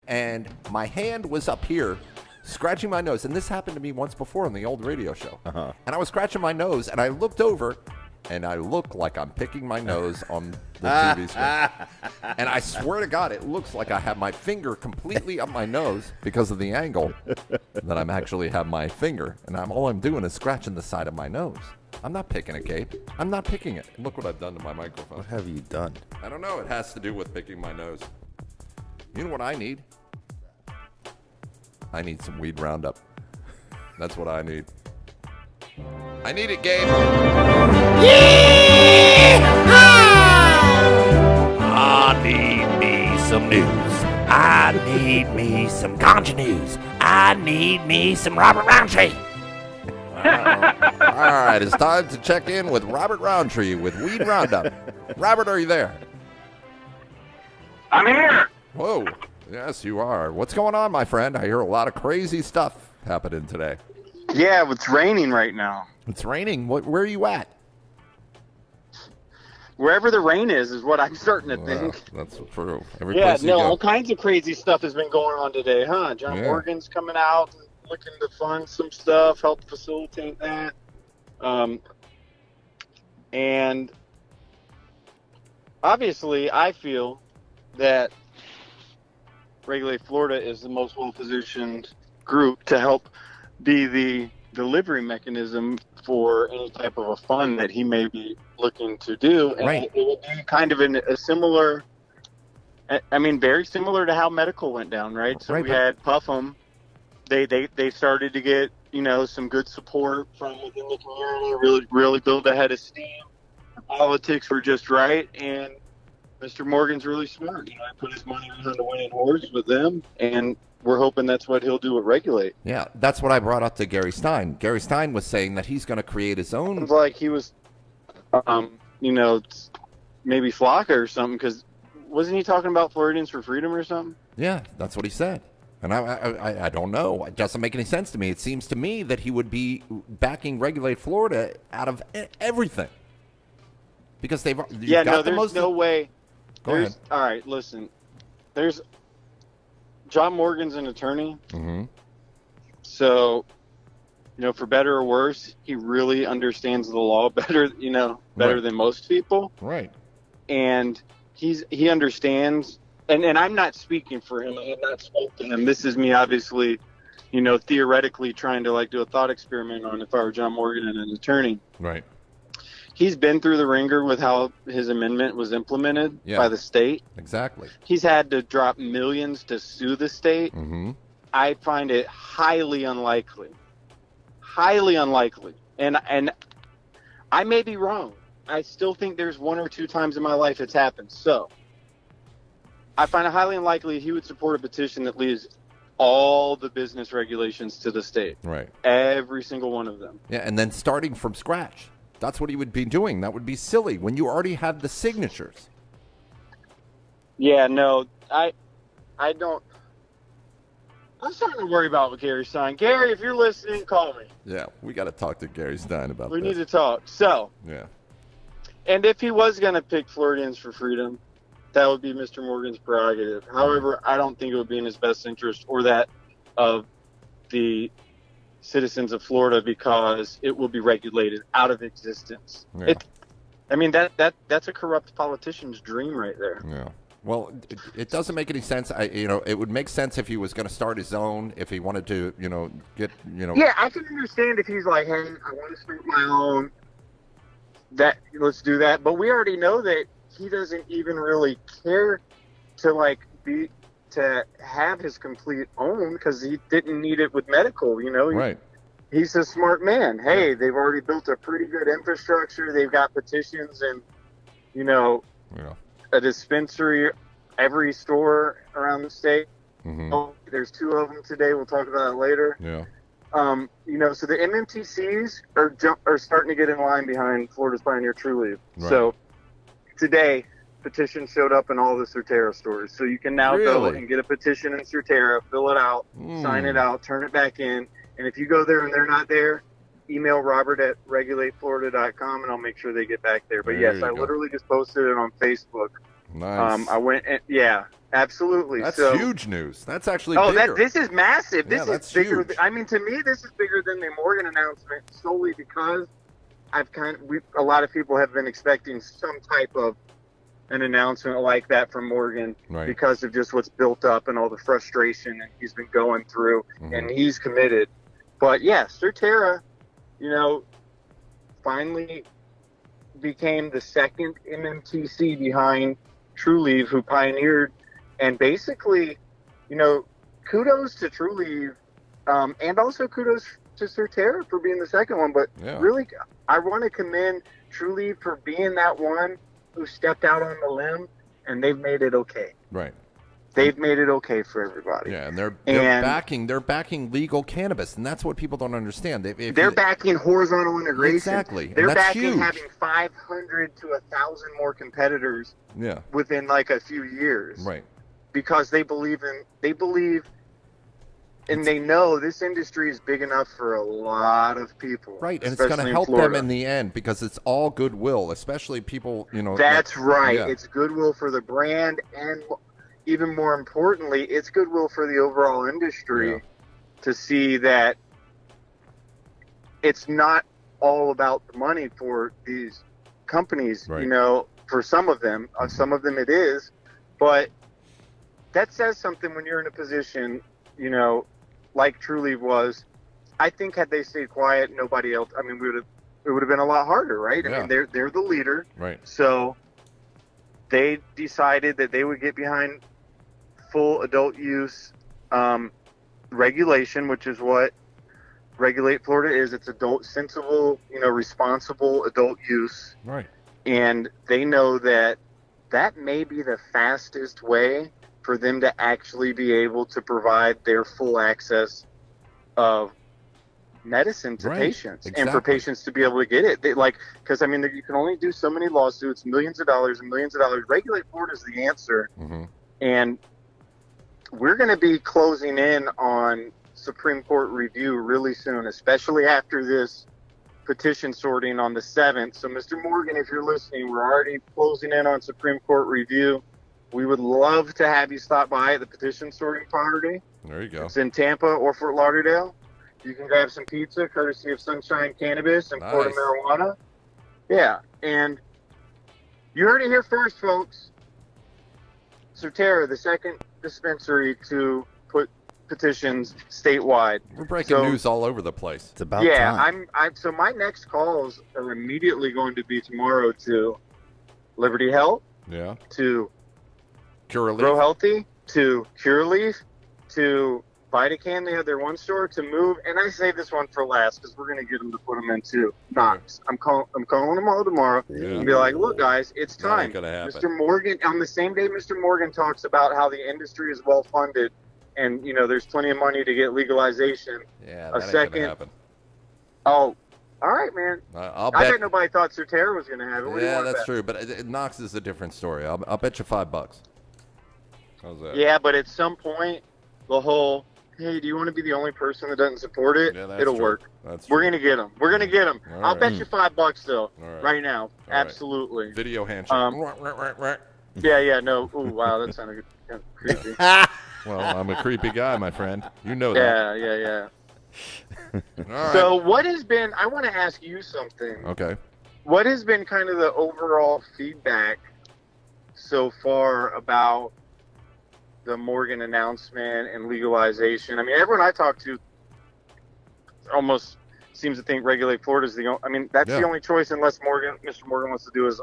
and my hand was up here scratching my nose. And this happened to me once before on the old radio show. And I was scratching my nose, and I looked over, and I look like I'm picking my nose on the TV screen. And I swear to God, it looks like I have my finger completely up my nose because of the angle that I'm actually have my finger. And all I'm doing is scratching the side of my nose. I'm not picking it, Gabe. I'm not picking it. Look what I've done to my microphone. What have you done? I don't know. It has to do with picking my nose. You know what I need? I need some weed roundup. That's what I need. I need it, Gabe. I need me some news. I need me some ganja news. I need me some Robert Roundtree. All right, it's time to check in with Robert Roundtree with Weed Roundup. Robert, are you there? I'm here. Whoa. Yes, you are. What's going on, my friend? I hear a lot of crazy stuff happening today. Yeah, it's raining right now. It's raining. Where are you at? Wherever the rain is what I'm starting to think. That's true. All kinds of crazy stuff has been going on today, huh? John Morgan's coming out and looking to fund some stuff, help facilitate that. And obviously, I feel that Regulate Florida is the most well-positioned group to help be the delivery mechanism for any type of a fund that he may be looking to do. And it would be kind of a similar, very similar to how medical went down, right? So we had Puff'em. They started to get, some good support from within the community, really build a head of steam. The politics were just right, and Mr. Morgan's really smart. He put his money behind a winning horse with them, and we're hoping that's what he'll do at Regulate. Yeah, that's what I brought up to Gary Stein. Gary Stein was saying that he's going to create his own. Sounds like he was, maybe Flocka or something, because wasn't he talking about Floridians for Freedom or something? Yeah, that's what he said. And I don't know. It doesn't make any sense to me. It seems to me that he would be backing Regulate Florida out of everything. Because there's no way. Go ahead. All right, listen. John Morgan's an attorney. Mm-hmm. So, for better or worse, he really understands the law better than most people. Right. And he understands, and I'm not speaking for him. I have not spoken to him. This is me, obviously, theoretically trying to do a thought experiment on if I were John Morgan and an attorney. Right. He's been through the ringer with how his amendment was implemented by the state. Exactly. He's had to drop millions to sue the state. Mm-hmm. I find it highly unlikely. Highly unlikely. And I may be wrong. I still think there's one or two times in my life it's happened. So I find it highly unlikely he would support a petition that leaves all the business regulations to the state. Right. Every single one of them. Yeah, and then starting from scratch. That's what he would be doing. That would be silly when you already have the signatures. Yeah, no, I don't. I'm starting to worry about Gary Stein. Gary, if you're listening, call me. Yeah, we got to talk to Gary Stein about this. We need to talk. Yeah. And if he was going to pick Floridians for Freedom, that would be Mr. Morgan's prerogative. However, I don't think it would be in his best interest or that of the citizens of Florida, because it will be regulated out of existence. Yeah. That's a corrupt politician's dream right there. Yeah. Well, it doesn't make any sense. It would make sense if he was going to start his own, if he wanted to, get. Yeah, I can understand if he's like, hey, I want to start my own. Let's do that. But we already know that he doesn't even really care to have his complete own, because he didn't need it with medical, Right. He's a smart man. Hey, they've already built a pretty good infrastructure. They've got petitions and, a dispensary every store around the state. Mm-hmm. Oh, there's 2 of them today. We'll talk about that later. Yeah. So the MMTCs are starting to get in line behind Florida's Pioneer True Leaf. Right. So today, petition showed up in all the Certera stores. So you can now go and get a petition in Certera, fill it out, sign it out, turn it back in. And if you go there and they're not there, email Robert at regulateflorida.com and I'll make sure they get back there. But yes, I literally just posted it on Facebook Nice. I went, and, yeah, absolutely. That's so, huge news. That's actually bigger. bigger. This is massive. This that's is bigger. huge. I mean, to me, this is bigger than the Morgan announcement solely because a lot of people have been expecting some type of an announcement like that from Morgan because of just what's built up and all the frustration and he's been going through, and he's committed. But yeah, Surterra, finally became the second MMTC behind TrueLeave, who pioneered, and basically, kudos to TrueLeave, and also kudos to Surterra for being the second one. But really, I want to commend TrueLeave for being that one who stepped out on the limb, and they've made it okay. Right. They've made it okay for everybody. Yeah, and they're backing legal cannabis, and that's what people don't understand. They're backing horizontal integration. Exactly. They're backing huge. having 500 to 1,000 more competitors. Yeah. Within like a few years. Right. Because they believe, and they know this industry is big enough for a lot of people. Right, and it's going to help them in the end because it's all goodwill, especially people, That's right. Yeah. It's goodwill for the brand, and even more importantly, it's goodwill for the overall industry to see that it's not all about the money for these companies, for some of them. Some of them it is, but that says something when you're in a position, like TrueLeave was. I think had they stayed quiet, nobody else. I mean, it would have been a lot harder, right? Yeah. I mean, they're the leader, right? So they decided that they would get behind full adult use regulation, which is what Regulate Florida is. It's adult, sensible, responsible adult use, right? And they know that may be the fastest way for them to actually be able to provide their full access of medicine to patients, and for patients to be able to get it. Because I mean, you can only do so many lawsuits, millions of dollars and millions of dollars. Regulate Florida is the answer, and we're going to be closing in on Supreme Court review really soon, especially after this petition sorting on the 7th. So, Mr. Morgan, if you're listening, we're already closing in on Supreme Court review. We would love to have you stop by at the petition sorting party. There you go. It's in Tampa or Fort Lauderdale. You can grab some pizza, courtesy of Sunshine Cannabis and Florida Marijuana. Yeah, and you heard it here first, folks. Surterra, the second dispensary to put petitions statewide. We're breaking news all over the place. It's about time. So my next calls are immediately going to be tomorrow to Liberty Health, to Curaleaf, Grow Healthy, to Curaleaf, to Vitacan. They have their one store to move, and I save this one for last because we're going to get them to put them into Knox. I'm calling them all tomorrow and be like, look, guys, it's time. Mr. Morgan, on the same day Mr. Morgan talks about how the industry is well funded and, there's plenty of money to get legalization. Yeah, that ain't gonna happen. Oh, all right, man. I bet nobody thought Surterra was going to have it. Yeah, that's true, but Knox is a different story. I'll bet you $5. How's that? Yeah, but at some point, the whole, hey, do you want to be the only person that doesn't support it? Yeah, it'll work. We're going to get them. We're going to get them. I'll bet you $5 though, right now. Absolutely. Video handshake. No. Ooh, wow, that sounded kind of creepy. Well, I'm a creepy guy, my friend. You know that. Yeah. All right. So what has been, I want to ask you something. Okay. What has been kind of the overall feedback so far about the Morgan announcement and legalization? I mean, everyone I talk to almost seems to think Regulate Florida is the only, I mean, that's the only choice unless Mr. Morgan wants to do his,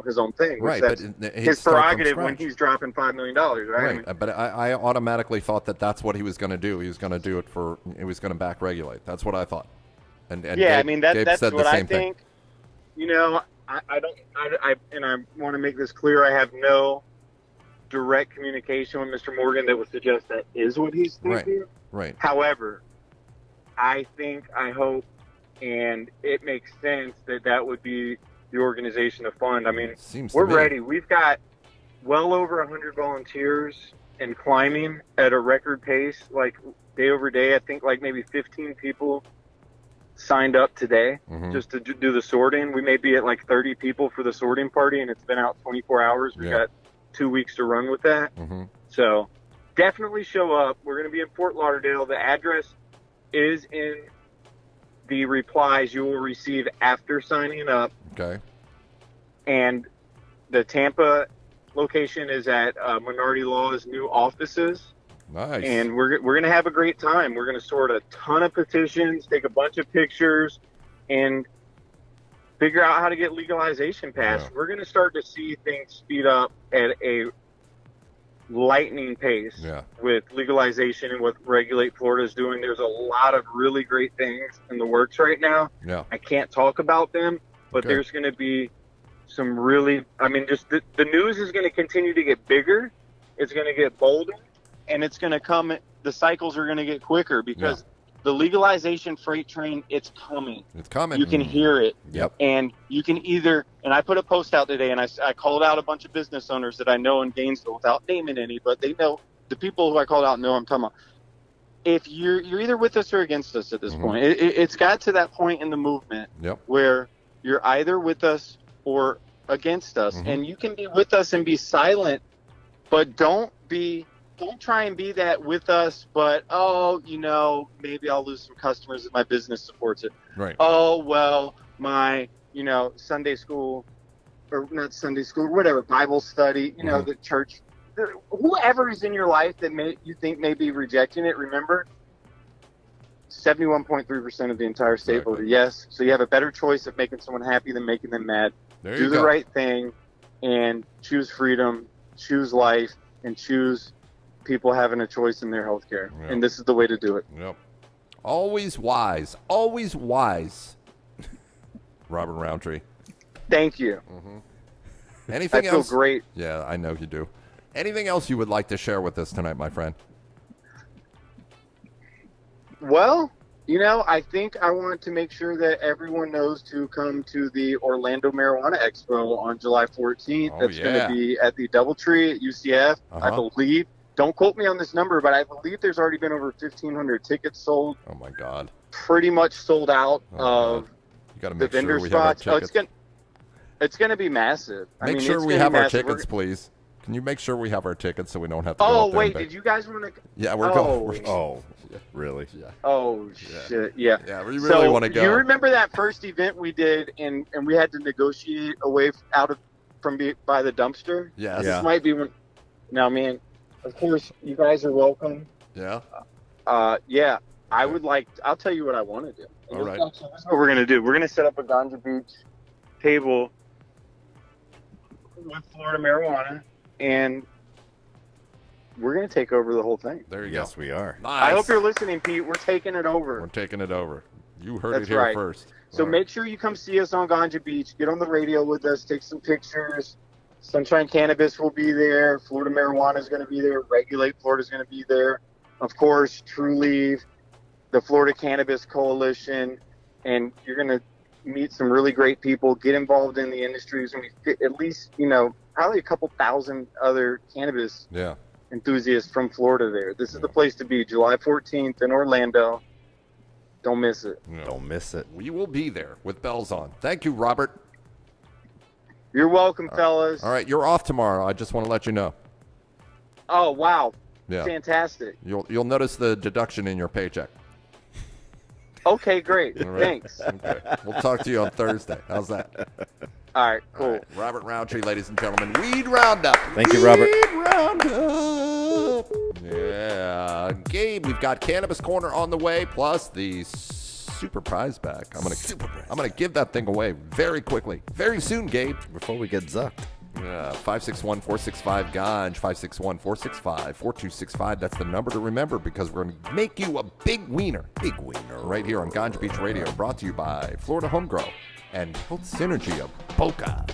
his own thing. Right. That's his prerogative when he's dropping $5 million, right? Right. I mean, but I automatically thought that's what he was going to do. He was going to do it he was going to back regulate. That's what I thought. And yeah, Gabe, I mean, that's said what the I same think. Thing. I want to make this clear. I have no direct communication with Mr. Morgan that would suggest that is what he's thinking. Right. However, I hope, and it makes sense that would be the organization to fund. I mean, we're ready. We've got well over 100 volunteers and climbing at a record pace, like day over day. I think like maybe 15 people signed up today just to do the sorting. We may be at like 30 people for the sorting party, and it's been out 24 hours. We've got 2 weeks to run with that. Mm-hmm. So definitely show up. We're going to be in Fort Lauderdale. The address is in the replies you will receive after signing up. Okay. And the Tampa location is at Minority Law's new offices. Nice. And we're going to have a great time. We're going to sort a ton of petitions, take a bunch of pictures, and figure out how to get legalization passed. Yeah. We're going to start to see things speed up at a lightning pace with legalization and what Regulate Florida is doing. There's a lot of really great things in the works right now. Yeah. I can't talk about them, but there's going to be some really, just the news is going to continue to get bigger. It's going to get bolder, and it's going to come, the cycles are going to get quicker because the legalization freight train, it's coming. It's coming. You can hear it. Yep. And you can either, and I put a post out today, and I called out a bunch of business owners that I know in Gainesville without naming any, but they know, the people who I called out know I'm talking about. If you're either with us or against us at this point. It's got to that point in the movement where you're either with us or against us. And you can be with us and be silent, but don't try and be that with us, but, maybe I'll lose some customers if my business supports it. Right. Oh, well, my, Sunday school, or not Sunday school, whatever, Bible study, the church, whoever is in your life that you think may be rejecting it, remember, 71.3% of the entire state voted yes. So you have a better choice of making someone happy than making them mad. Do the right thing and choose freedom, choose life, and choose people having a choice in their health care. Yep. And this is the way to do it. Yep. Always wise. Always wise. Robert Roundtree. Thank you. Anything else? I feel great. Yeah, I know you do. Anything else you would like to share with us tonight, my friend? Well, I think I want to make sure that everyone knows to come to the Orlando Marijuana Expo on July 14th. That's going to be at the Doubletree at UCF, I believe. Don't quote me on this number, but I believe there's already been over 1,500 tickets sold. Oh, my God. Pretty much sold out of the vendor spots. It's going to be massive. Make sure we have our tickets, please. Can you make sure we have our tickets so we don't have to go Oh, up there wait, did you guys want to? Yeah, we're going. Oh, really? Yeah. Oh, shit, yeah. Yeah, we really want to go. You remember that first event we did, and we had to negotiate away by the dumpster? Yes. This might be when. Now, man, of course, you guys are welcome. Yeah. Yeah, I would like. I'll tell you what I want to do. All right. This is what we're gonna do. We're gonna set up a Ganja Beach table with Florida marijuana, and we're going to take over the whole thing. There you go. Yes, we are. Nice. I hope you're listening, Pete. We're taking it over. We're taking it over. You heard That's it here right. first. So make sure you come see us on Ganja Beach. Get on the radio with us. Take some pictures. Sunshine Cannabis will be there. Florida Marijuana is going to be there. Regulate Florida is going to be there. Of course, True Leave, the Florida Cannabis Coalition, and you're going to meet some really great people. Get involved in the industries, and we get at least, probably a couple thousand other cannabis enthusiasts from Florida there. This is the place to be, July 14th in Orlando. Don't miss it. No. Don't miss it. We will be there with bells on. Thank you, Robert. You're welcome, fellas. All right, you're off tomorrow. I just want to let you know. Oh, wow. Yeah. Fantastic. You'll notice the deduction in your paycheck. Okay, great. Right. Thanks. Okay. We'll talk to you on Thursday. How's that? All right, cool. All right. Robert Roundtree, ladies and gentlemen. Weed Roundup. Thank you, Robert. Weed Roundup. Yeah. Gabe, we've got Cannabis Corner on the way, plus the super prize back. I'm gonna give that thing away very quickly. Very soon, Gabe. Before we get zucked. 561-465-GANJ, 561-465-4265. That's the number to remember because we're going to make you a big wiener. Big wiener. Right here on Ganja Beach Radio, brought to you by Florida Home Grow and Health Synergy of Boca.